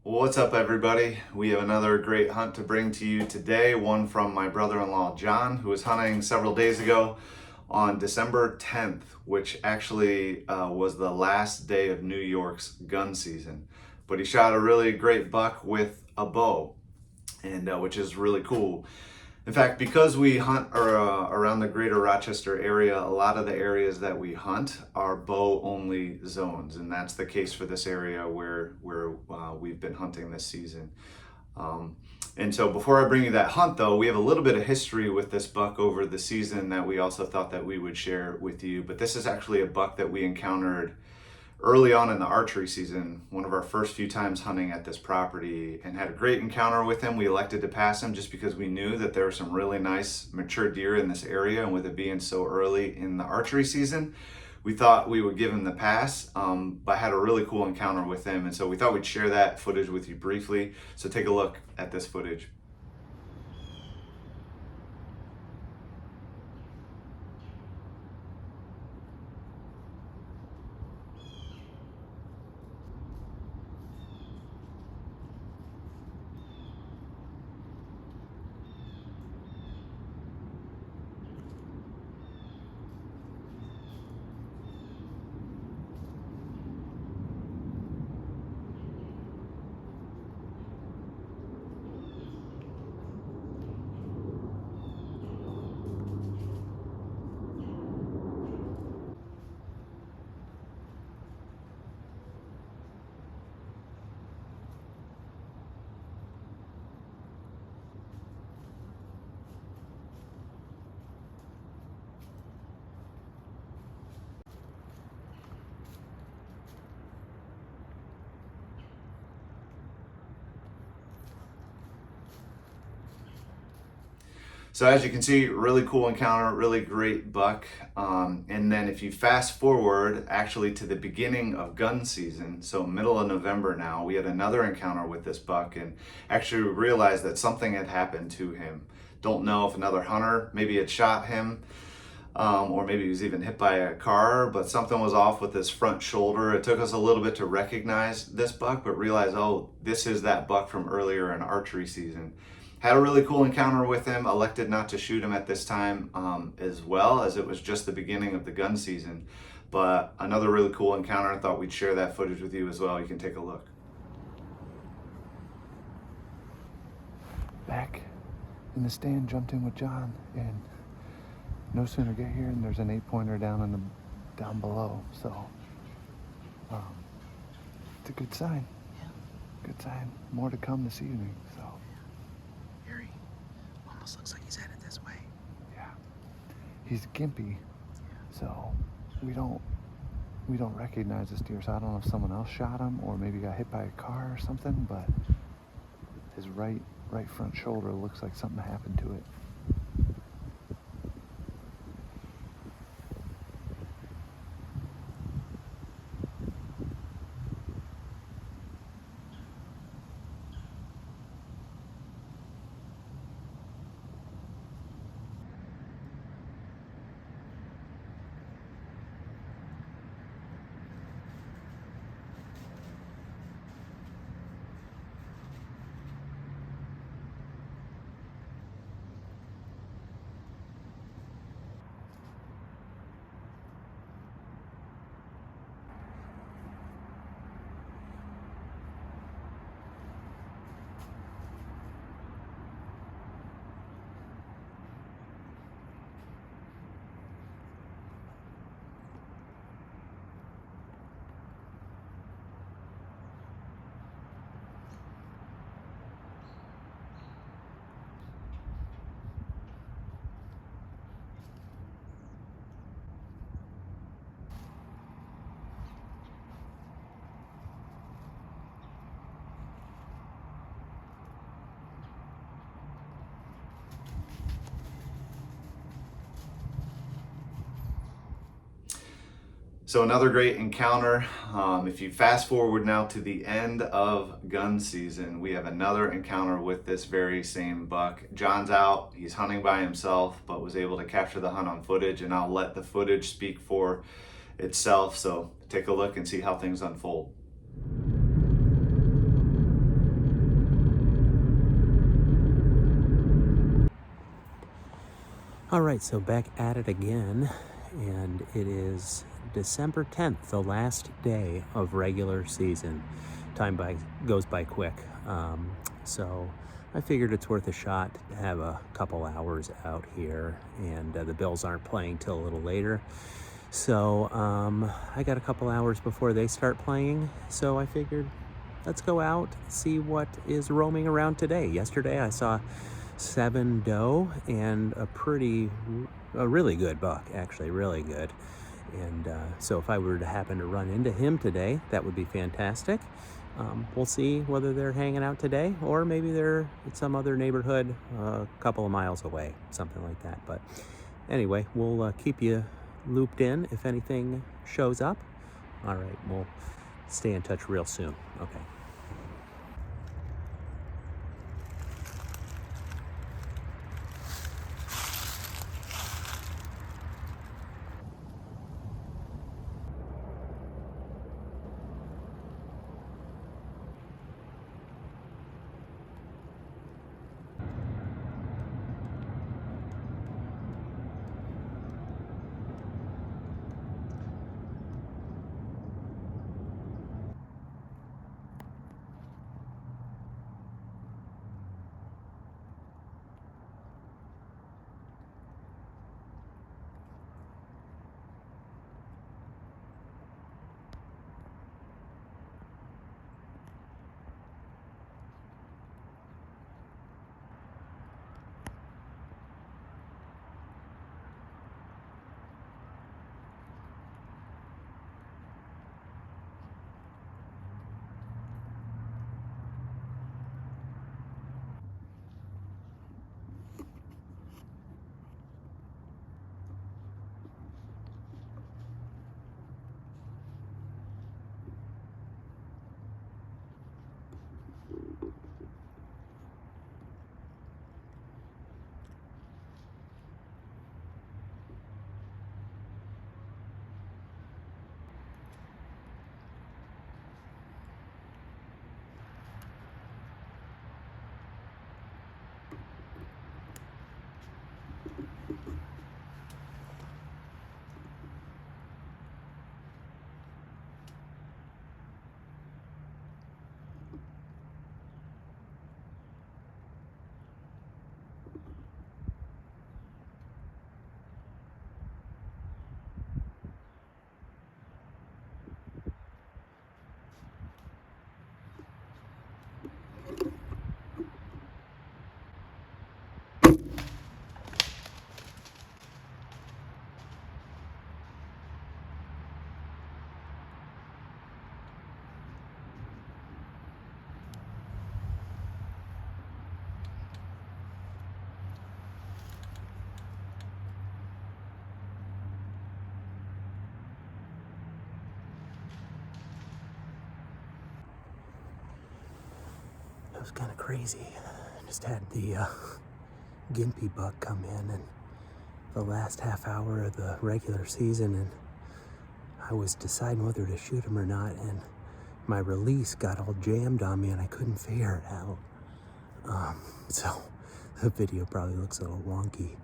What's up, everybody? We have another great hunt to bring to you today, one from my brother-in-law John, who was hunting several days ago on December 10th, which actually was the last day of New York's gun season. But he shot a really great buck with a bow, and which is really cool. In fact, because we hunt around the greater Rochester area, a lot of the areas that we hunt are bow-only zones, and that's the case for this area where we've been hunting this season. And so before I bring you that hunt, though, we have a little bit of history with this buck over the season that we also thought that we would share with you. But this is actually a buck that we encountered early on in the archery season, one of our first few times hunting at this property, and had a great encounter with him. We elected to pass him just because we knew that there were some really nice mature deer in this area, and with it being so early in the archery season, we thought we would give him the pass, but had a really cool encounter with him, and so we thought we'd share that footage with you briefly. So take a look at this footage. So as you can see, really cool encounter, really great buck. And then if you fast forward actually to the beginning of gun season, so middle of November now, we had another encounter with this buck and actually realized that something had happened to him. Don't know if another hunter maybe had shot him, or maybe he was even hit by a car, but something was off with his front shoulder. It took us a little bit to recognize this buck, but realize, oh, this is that buck from earlier in archery season. Had a really cool encounter with him, elected not to shoot him at this time, as well, as it was just the beginning of the gun season. But another really cool encounter. I thought we'd share that footage with you as well. You can take a look. Back in the stand, jumped in with John, and no sooner get here and there's an 8-pointer down below. So it's a good sign. Yeah. Good sign. More to come this evening. So Harry almost looks like he's headed this way. yeah, he's gimpy, so we don't recognize this deer. So I don't know if someone else shot him or maybe got hit by a car or something. But his right front shoulder looks like something happened to it. So another great encounter. If you fast forward now to the end of gun season, we have another encounter with this very same buck. John's out, he's hunting by himself, but was able to capture the hunt on footage, and I'll let the footage speak for itself. So take a look and see how things unfold. All right, so back at it again, and it is December 10th, the last day of regular season. Goes by quick. So I figured it's worth a shot to have a couple hours out here, and the Bills aren't playing till a little later. So I got a couple hours before they start playing, so I figured let's go out, see what is roaming around today. Yesterday I saw 7 doe and a really good buck, actually, really good. And so if I were to happen to run into him today, that would be fantastic. We'll see whether they're hanging out today, or maybe they're at some other neighborhood a couple of miles away, something like that. But anyway, we'll keep you looped in if anything shows up. All right, we'll stay in touch real soon. Okay. That was kind of crazy. I just had the gimpy buck come in and the last half hour of the regular season, and I was deciding whether to shoot him or not, and my release got all jammed on me and I couldn't figure it out. So the video probably looks a little wonky,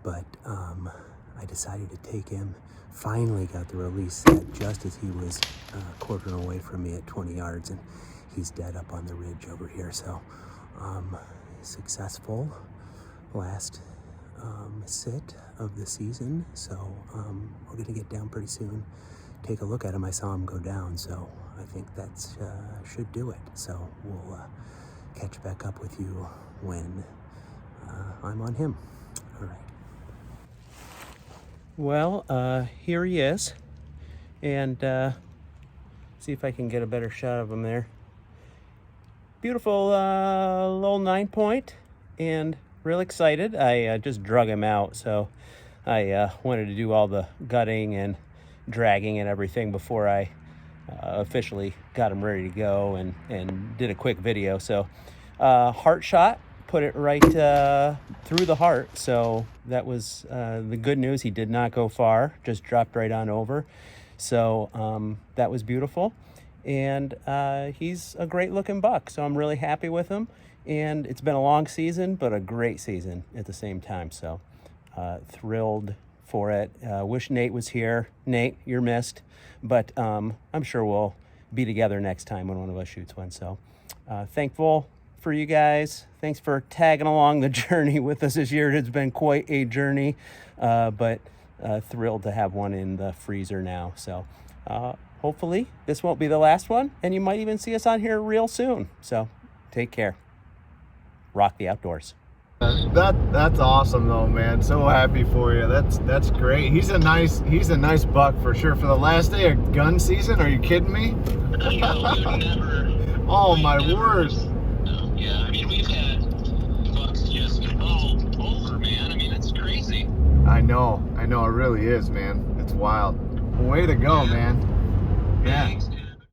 but I decided to take him. Finally got the release set just as he was quartering away from me at 20 yards, and he's dead up on the ridge over here. So successful last sit of the season. So we're gonna get down pretty soon, take a look at him. I saw him go down, so I think that should do it. So we'll catch back up with you when I'm on him. All right. Well, here he is, and see if I can get a better shot of him there. Beautiful little 9-point, and real excited. I just drug him out, so I wanted to do all the gutting and dragging and everything before I officially got him ready to go, and did a quick video. So heart shot, put it right through the heart, so that was the good news. He did not go far, just dropped right on over. So that was beautiful, and he's a great looking buck, so I'm really happy with him. And it's been a long season, but a great season at the same time. So Thrilled for it. Wish Nate was here. Nate, you're missed, but I'm sure we'll be together next time when one of us shoots one. So thankful for you guys. Thanks for tagging along the journey with us this year. It's been quite a journey, but thrilled to have one in the freezer now. So hopefully this won't be the last one, and you might even see us on here real soon. So take care. Rock the outdoors. That's awesome though, man. So happy for you. That's great. He's a nice buck for sure. For the last day of gun season, are you kidding me? Oh my word. Yeah, I mean, we've had bucks just all over, man. I mean, it's crazy. I know, it really is, man. It's wild. Way to go, man. Yeah. Thanks.